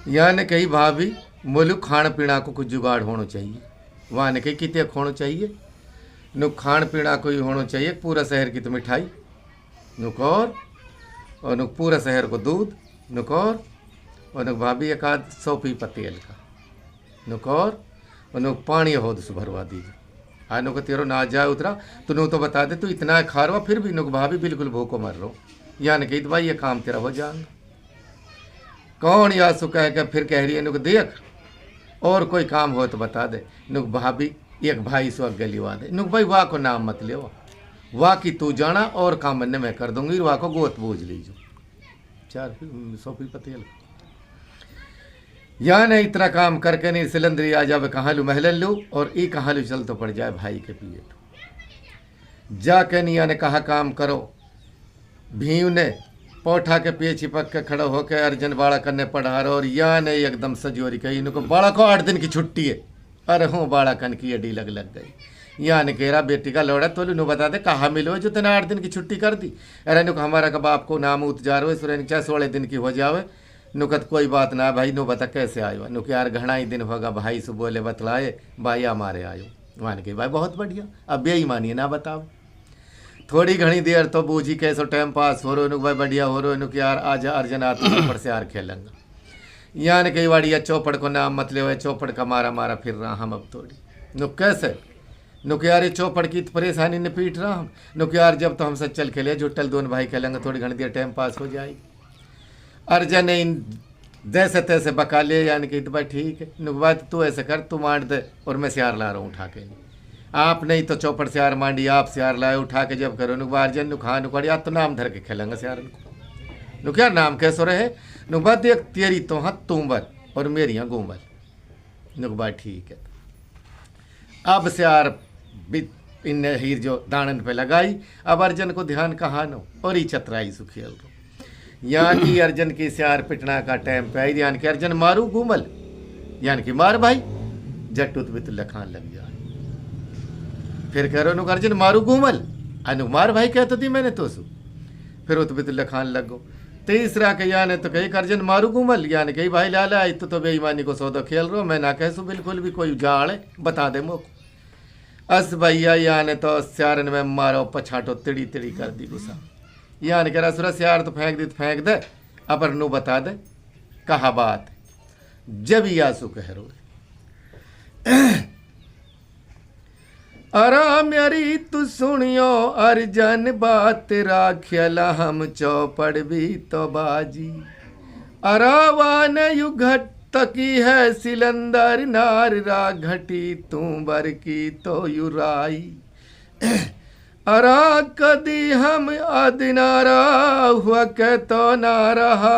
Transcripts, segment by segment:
यानी कही भाभी बोलू खाण पीना को कुछ जुगाड़ होना चाहिए। वहाँ ने कही कितने होना चाहिए। नु खाण पीना को ही होना चाहिए पूरा शहर की तो मिठाई नुकौर और नुक पूरा शहर को दूध नुकौर और नुक भाभी एक आध 100 पीपा तेल का नुकौर और नुक पानी हो तो भरवा दीजिए। हाँ नुक तेरो ना जाए उतरा तो नु तो बता दे तू इतना खा रहा फिर भी नुक भाभी बिल्कुल भूखो मर रहा यानी कही तो भाई ये काम तेरा हो जाएगा। कौन या सु कह के फिर कह रही है नुक देख और कोई काम हो तो बता दे। नुक भाभी एक भाई सो अगे लिवा दे। नुक भाई वाह को नाम मत ले वाह की तू जाना और काम बनने मैं कर दूंगी वाह को गोत बूझ लीजो 100 पीपा तेल या नहीं इतना काम करके नहीं सिलेंडर आ जावे कहाँ लू महल लू और ई कहाँ लू चल तो पड़ जाए भाई के पिए तो जाके निया ने कहा काम करो। भीव ने पोठा के पिए चिपक के खड़ा होकर अर्जन बाड़ा करने पढ़ा रहा और या ने एकदम सजोरी कही इनको बाड़ा को 8 दिन की छुट्टी है। अरे हूँ बाड़ा कन की अडी लग गई। या ने कह रहा बेटी का लौड़ा तो नु बता दे कहाँ मिलो जो तेने 8 दिन की छुट्टी कर दी। अरे नुक हमारा का बाप को नाम उत जा रहा है चाहे 16 दिन की हो जावे। नुकत कोई बात ना भाई नु बता कैसे आयो। नुक यार घना ही दिन होगा भाई से बोले बतलाए भाई हमारे आयो। मान के भाई बहुत बढ़िया अब बेईमानी ना बताओ। थोड़ी घनी देर तो बूझी कैसो टाइम पास हो रो नुक भाई बढ़िया हो रो नुक यार आज अर्जन आते चौपड़ से यार खेलेंगे। यान कई बाड़ी चौपड़ को नाम मत ले चौपड़ का मारा मारा फिर रहा हम अब थोड़ी नुक कैसे नुक यार ये चौपड़ की तो परेशानी ने पीट रहा हम। नुक यार जब तो हम सब चल खेले जुटल दोनों भाई खेलेंगे थोड़ी घनी देर टाइम पास हो जाएगी। अर्जन ने इन जैसे तैसे बका ले यानी कि तो भाई ठीक है नुक बात तू ऐसे कर तू मार दे और मैं सियार ला रहा हूँ उठा के। आप नहीं तो चौपड़ सियार मांडी आप सियार लाए उठा के जब करो नुक अर्जन नुक हाँ नुक यार तो नाम धर के खेलेंगे सियार नुक यार नाम कैसो रहे नुक बात देख तेरी तो हाँ तुम्बर और मेरी हाँ गोबर नुक बात ठीक है। अब सियार इन हीर जो दानन पे लगाई अब अर्जन को ध्यान कहाँ नो और ही चतराई सु खेल रो। यहाँ की अर्जन की सियार पिटना का टाइम पे आई यानी कि अर्जन मारू घूमल यानी कि मार भाई जट्टुत बित लखान लग जाए। फिर कह रहे नुक अर्जन मारू घूमल अनु मार भाई कहते थी मैंने तो सु फिर उत बित लखान लगो। तीसरा के यानी तो कही अर्जन मारू घूमल यानी कही भाई लाला आई तो बेईमानी को सौदा खेल रहा मैं ना कह सू बिल्कुल भी कोई जाड़ बता दे मोको। अस भैया यानी तो सियारन में मारो पछाटो तिड़ी तिड़ी कर दी गुस्सा यानी कह रहा सुरा सियार तो फेंक दी तो फेंक दे अपर नु बता दे कहा बात जब यासु कह रो अरा मेरी तू सुनियो अर्जन बात राख्यला हम चौपड़ भी तो बाजी अरावान यु घट तकी है सिलंदर नार रा घटी तू बर की तो युराई अरा कदी हम अदिनारा हुआ के तो ना रहा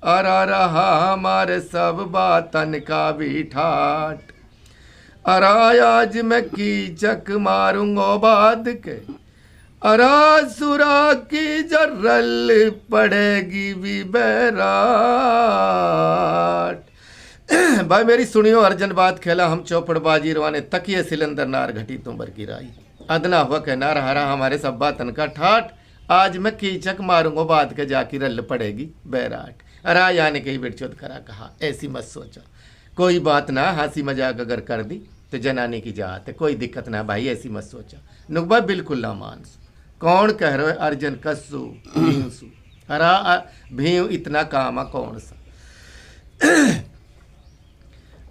अरा रहा हमारे सब बातन का भी ठाट अरा आज मैं कीचक मारूंगा बाद के अरा सुरा की जर्रल पड़ेगी भी बैराट। भाई मेरी सुनियो अर्जन बात खेला हम चौपड़ बाजी रवाने तकिए सिलंदर नार घटी तुम्बर की राई अदना हुआ के नार हरा हमारे सब बातन का ठाट आज मैं कीचक मारूंगा बाद के जाकी रल पड़ेगी बैराट। अरा यानी कहीं बेटचोद करा कहा ऐसी मत सोचो कोई बात ना हंसी मजाक अगर कर दी तो जनाने की जात है कोई दिक्कत ना भाई ऐसी मत सोचा। नुकबा बिल्कुल ना मानस कौन कह रहे हो अर्जन कस्सू भींसू अरा भीव इतना कामा कौन सा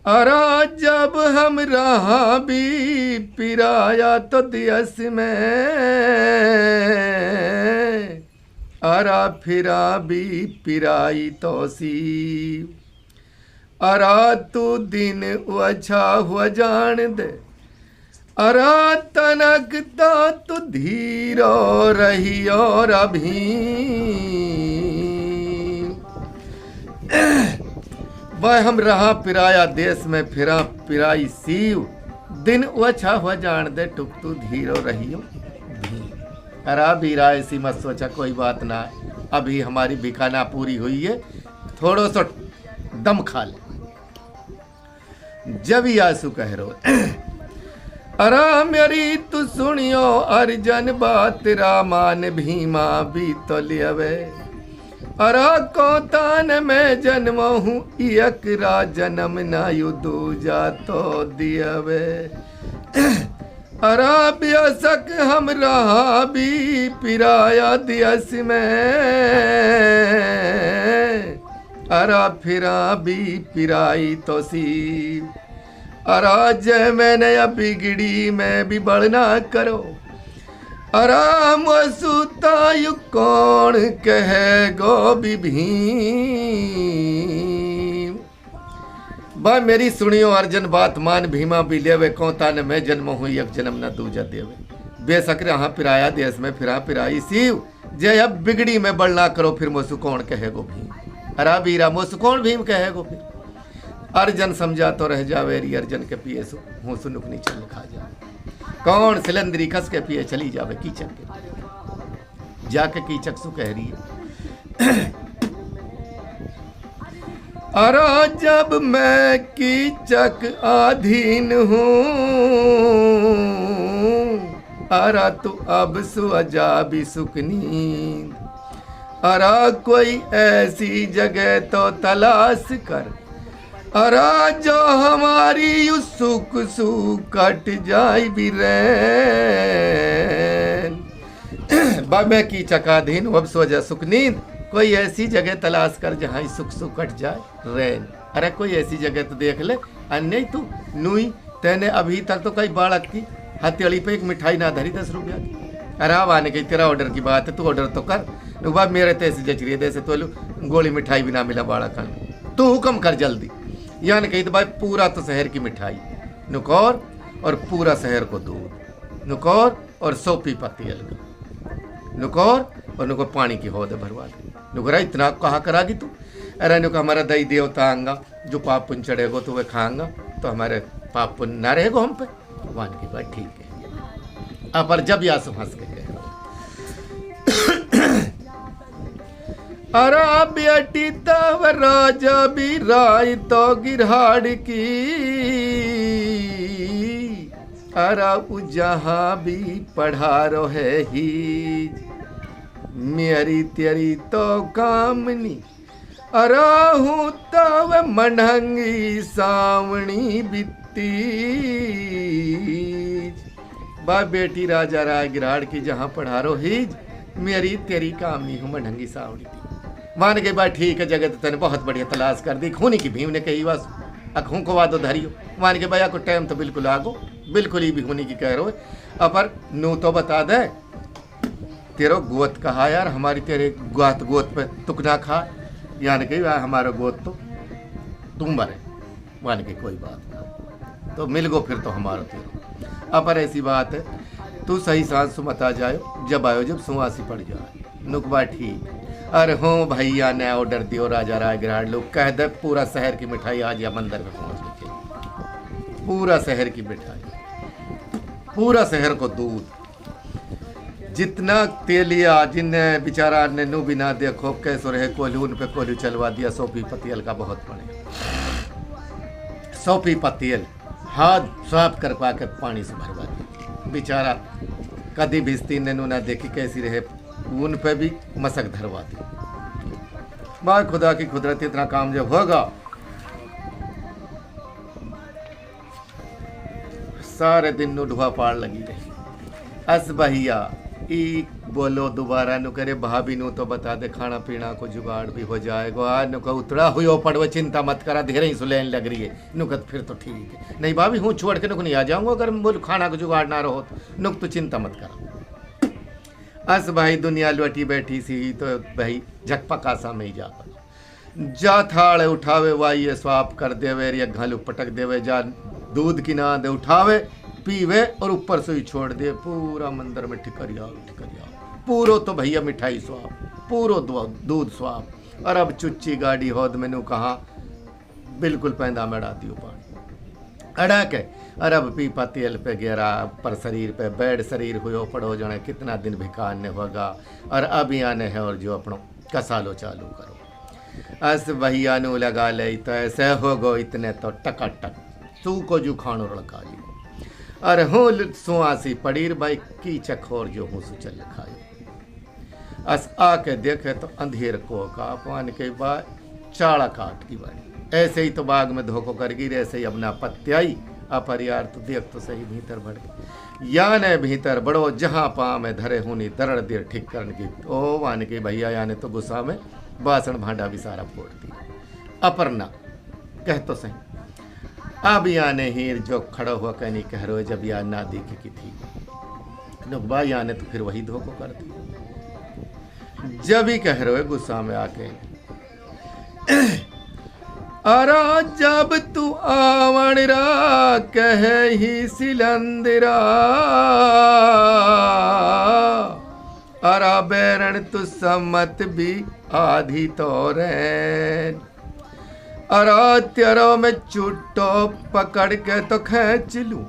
अरा जब हम रहा भी पिराया तो दियस में अरा फिरा भी पिराई तो सी अरा तू दिन अच्छा हुआ जान दे अरा तनकता तो धीरो रही और अभी वह हम रहा पिराया देश में फिरा पिराई सीव दिन अच्छा हुआ जान दे टुक तू धीरो रहियो अरा बीरा ऐसी मत सोचा कोई बात ना अभी हमारी भिखाना पूरी हुई है थोड़ो सो दम खा ले। जब यासु कह रो अरा मेरी तू सुनियो अर्जन बात रामान भीमा भी तो लियवे अरा को तान में जन्म हूँ एकरा जन्म ना यु दूजा तो दियवे अरा ब्यासक हम रहा भी पिराया दियस में अरा फिरा भी पिराई तो सी अरा जय मैंने अब बिगड़ी मैं भी बढ़ना करो आराम सुतायु कौन कहे गो भीम। बा मेरी सुनियो अर्जन बात मान भीमा भी लेवे कौता न मैं जन्म हुई अब जन्म न दूजा देवे बेशक रहा पिराया देश में फिरा पिराई सीव जय अब बिगड़ी में बढ़ना करो फिर मोसु कौन कहे गो भीम अरा बीरा मोसु कौन भीम कहे गो फिर अर्जन समझा तो रह जावे री अर्जन के पिए सु हूँ सुनुक नीचे खा जावे कौन सिलंदरी कस के पिए चली जावे कीचक के जाके कीचक सु कह रही है अरे जब मैं कीचक अधीन हूँ अरे तू अब सुअजा भी सुकनी अरे कोई ऐसी जगह तो तलाश कर अरा जो हमारी सुख सुख कट जाए भी बाबे की चकाधीन अब सोजा सुख नींद कोई ऐसी जगह तलाश कर जहाँ सुख सुख कट जाए रैन अरे कोई ऐसी जगह तो देख ले अन्य तू नुई तेने अभी तक तो कई बालक की हथेली पे एक मिठाई ना धरी 10 रुपया की अरे अब आने की तेरा ऑर्डर की बात है तू ऑर्डर तो कर बाब मेरे तैसे जच रही है जैसे तो गोली मिठाई भी ना मिला बालक तू हुक्म कर जल्दी यानी कही तो भाई पूरा तो शहर की मिठाई नुकौर और पूरा शहर को दूध नुकौर और 100 पीपा तेल का नुकौर और नुको पानी की हौद भरवा दे नुकरा इतना कहा करागी तू अरे नुको हमारा दही देवता आंगा जो पाप पुण्य चढ़ेगो तो वह खाएंगा तो हमारे पाप पुण्य ना रहेगो हम पे वन की बात ठीक है अब पर जब या हंस के अरे बेटी तब राजा भी राय तो गिरहाड़ की अरे जहाँ भी पढ़ा रो है ही मेरी तेरी तो कामनी अरे हूँ तब मनहंगी सावणी बित्ती बा बेटी राजा राय गिरहाड़ की जहाँ पढ़ा रो ही मेरी तेरी कामनी हूँ मनहंगी सावणी थी मान के बाद ठीक है जगह तो तेने बहुत बढ़िया तलाश कर दी खूनी की भीम ने कही बस अखों को वादो धरियो मान के भैया को टाइम तो बिल्कुल आगो बिल्कुल ही भी खूनी की कह रहे अपर नू तो बता दे तेरो गोत कहा यार हमारी तेरे गोत पे तुक ना खा यानी कि हमारा गोत तो तुम मरे मान के कोई बात ना तो मिल गो फिर तो हमारा तेरो अपर ऐसी बात है तू सही सांस सु मत आ जायो जब आयो जब सुहासी पड़ जाए नुकबा ठीक अरे हो भैया ने ऑर्डर दियो राजा राय गिरहाड़ लोग कह दे पूरा शहर की मिठाई आज या मंदिर में पहुंच गई पूरा शहर की मिठाई पूरा शहर को दूध जितना तेलिया जिन्हें बेचारा ने नु बिना देखो कैसो रहे कोल्हू पे कोल्हू चलवा दिया 100 पीपा तेल का बहुत पड़े 100 पीपा तेल हाथ साफ कर पा के पानी से भरवा दिया बेचारा कभी भिस्ती ने ना देखी कैसी रहे उन पे भी मसक धरवा दी माँ खुदा की कुदरत इतना काम जब होगा सारे दिन नु ढुआ पाड़ लगी रही अस भैया ई बोलो दोबारा नु करे भाभी नु तो बता दे खाना पीना को जुगाड़ भी हो जाएगा आज नु का उतरा हुई पड़वे चिंता मत करा धीरे ही सुलेन लग रही है नुकत फिर तो ठीक है नहीं भाभी हूँ छोड़ के नुक नहीं आ जाऊंगा अगर बोल खाना को जुगाड़ ना रहो नुक तो चिंता मत करा अस भाई दुनिया लौटी बैठी सी तो भाई झकपका सा में ही जा जा थाड़ उठावे वाइये स्वाप कर देवे या घालू पटक देवे जा दूध की ना दे उठावे पीवे और ऊपर से ही छोड़ दे पूरा मंदिर में ठिकरिया पूरो तो भैया मिठाई स्वाप पूरो दूध स्वाप और अब चुच्ची गाड़ी होद मैनू कहा बिल्कुल पैदा में अड़ा दियो पानी अड़ा के अरब पीपा तेल पे गिरा पर शरीर पे बैड शरीर हुयो पड़ो जने कितना दिन भिखान ने होगा और अभी आने हैं और जो अपनो कसालो चालू करो अस भैया नु लगा ले तो ऐसे हो गो इतने तो टकाटक तू को जू खानो रड़का जी अरे हूँ सुआसी पड़ीर भाई की चखोर जो हूँ सुचल खायो अस आके देखे तो अंधेर को का पान के बाद चाड़ा काट की बाड़ी। ऐसे ही तो बाग में धोखो कर गिर, ऐसे ही अपना पत्याई अपर यार तो देख तो सही भीतर बढ़ गई। याने भीतर बड़ो जहाँ पा में धरे होनी दरड़ देर ठीक करने की ओ मान के भैया याने तो गुस्सा में बासन भांडा भी सारा फोड़ दिया। अपर्णा कह तो सही अब याने हीर जो खड़ा हुआ कहनी कह रहे जब यार ना देखे की थी लोग बा याने तो फिर वही धोखो कर दी। जब ही कह रहे गुस्सा में आके अरा जब तू आवण रा कह ही सिलंदरा अरा बैरण तू सम्मत भी आधी तो रैन अरा तेरो में चुट्टो पकड़ के तो खींच लूं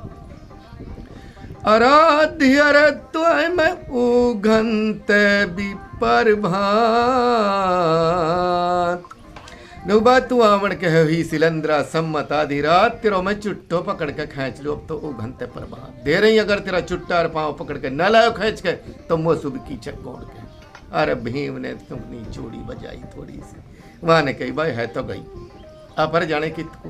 अरा धीर तो मैं उघनते भी पर भात नुबा तू आवण कह ही सिलंदरा सम्मत आधी रात तेरो मैं चुट्टो पकड़ के खींच लो अब तो वो घंटे पर बात दे रही अगर तेरा चुट्टा और पाँव पकड़ के न लायो खींच के तो वो सुबह की चक्कोड़ के अरे भीम ने तुमनी चूड़ी बजाई थोड़ी सी वहां ने कही भाई है तो गई अपर जाने कित को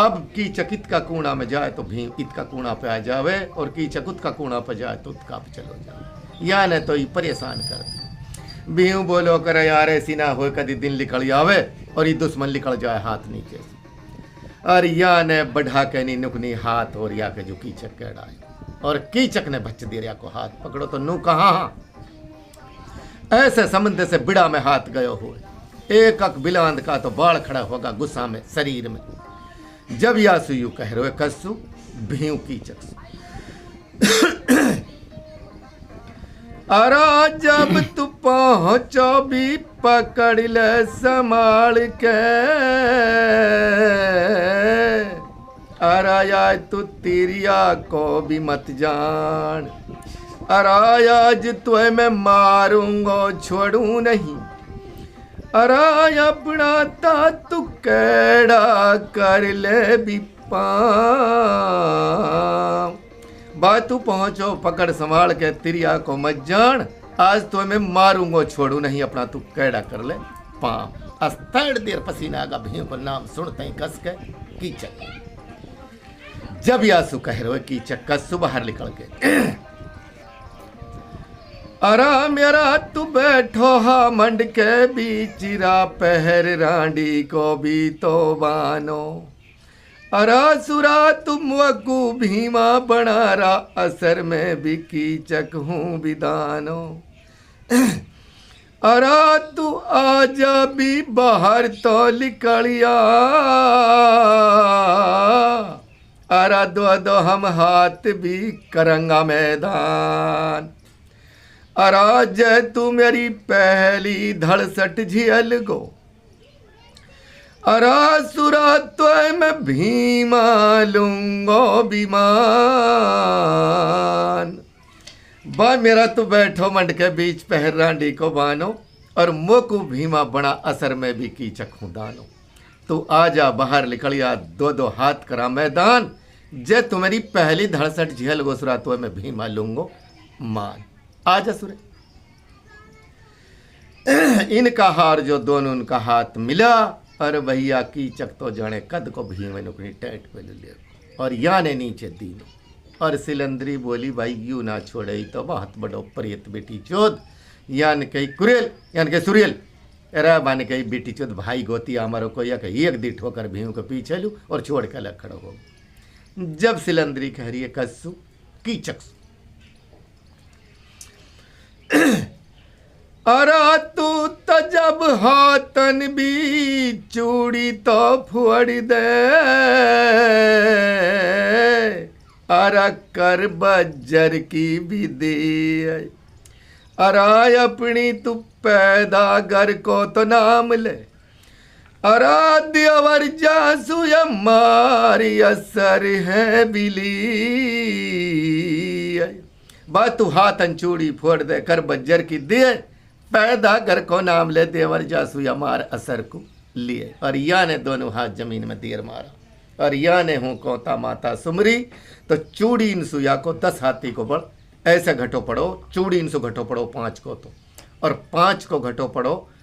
अब की चकित का कूणा में जाए तो भीम इत का कूणा पे आ जावे और की चकुत का कूणा पे जाए तो उत्का पे चलो जाए या ने तो ही परेशान कर दे। भीम बोलो कर यार ऐसी ना हो कभी दिन निकल जावे और ये दुश्मन निकल जाए हाथ नीचे से और या ने बढ़ा के नी नुकनी हाथ और या के जो कीचक कड़ाए और कीचक ने बच दे रहा को हाथ पकड़ो तो नु कहाँ ऐसे समुद्र से बिड़ा में हाथ गयो हो एक अक बिलांद का तो बाल खड़ा होगा गुस्सा में शरीर में। जब यासु यू कह रहे कस्सु भीव कीचक अरा जब तू पहुंचो भी पकड़ ले संभाल के अरा या तू तिरिया को भी मत जान अरा आज तुझे मैं मारूंगा छोड़ू नहीं अरा अपना ता तू कैड़ा कर ले भी बात तू पहुंचो पकड़ संभाल के तिरिया को मत जान आज तो मैं मारूंगा छोड़ू नहीं अपना तू कैड़ा कर ले पाँव अस्तर देर पसीना का भीम को नाम सुनते ही कस के कीचक। जब यासु कह रहे कीचक कस्सु बाहर निकल के अरा मेरा तू बैठो हा मंड के बीच रा पहर रांडी को भी तो बानो अरा सुरा तुम वकू भीमा बना रा असर में भी कीचक हूँ विदानो अरा तू आजा भी बाहर तो निकलिया अरा दो हम हाथ भी करंगा मैदान अरा जय तू मेरी पहली धड़सट झियल गो अरा सुरा तो मैं भीमा लूंगो बीमान बा मेरा तू बैठो मंड के बीच पहर रांडी को बानो और मोकू भीमा बड़ा असर में भी कीचक हूँ दानो तू आजा बाहर निकलिया दो हाथ करा मैदान जय तू मेरी पहली धड़सट झियल गो सुरा तो मैं भीमा लूंगो मान आजा सुरे। इनका हार जो दोनों उनका हाथ मिला और भैया कीचक तो जाने कद को भीम नुकनी टैट पे ले लिया और याने नीचे दीनो और सिलंदरी बोली भाई यू ना छोड़े तो बहुत बड़ो प्रियत बेटी चोद यान कही कुरेल यान के सुरेल अरे मान कही बेटी चोद भाई गोती हमारो को या कही एक दी ठोकर भीम को पीछे लू और छोड़ के अलग खड़ो हो। जब सिलंदरी कह रही है कस्सु कीचक अरा तू तजब हाथन भी चूड़ी तो फुड़ दे अरा कर बज्जर की भी दे अरा अपनी तू पैदा घर को तो नाम ले अरा देवर जासु मारी असर है बिली बा तू हाथन चूड़ी फोड़ दे कर बज्जर की दे पैदा घर को नाम ले देवर जासु मार असर को लिए और या ने दोनों हाथ जमीन में देर मारा और या ने हूँ कोता माता सुमरी तो चूड़ी इन सुया को 10 हाथी को बढ़ ऐसे घटो पड़ो चूड़ी इन सु घटो पड़ो 5 को तो और 5 को घटो पड़ो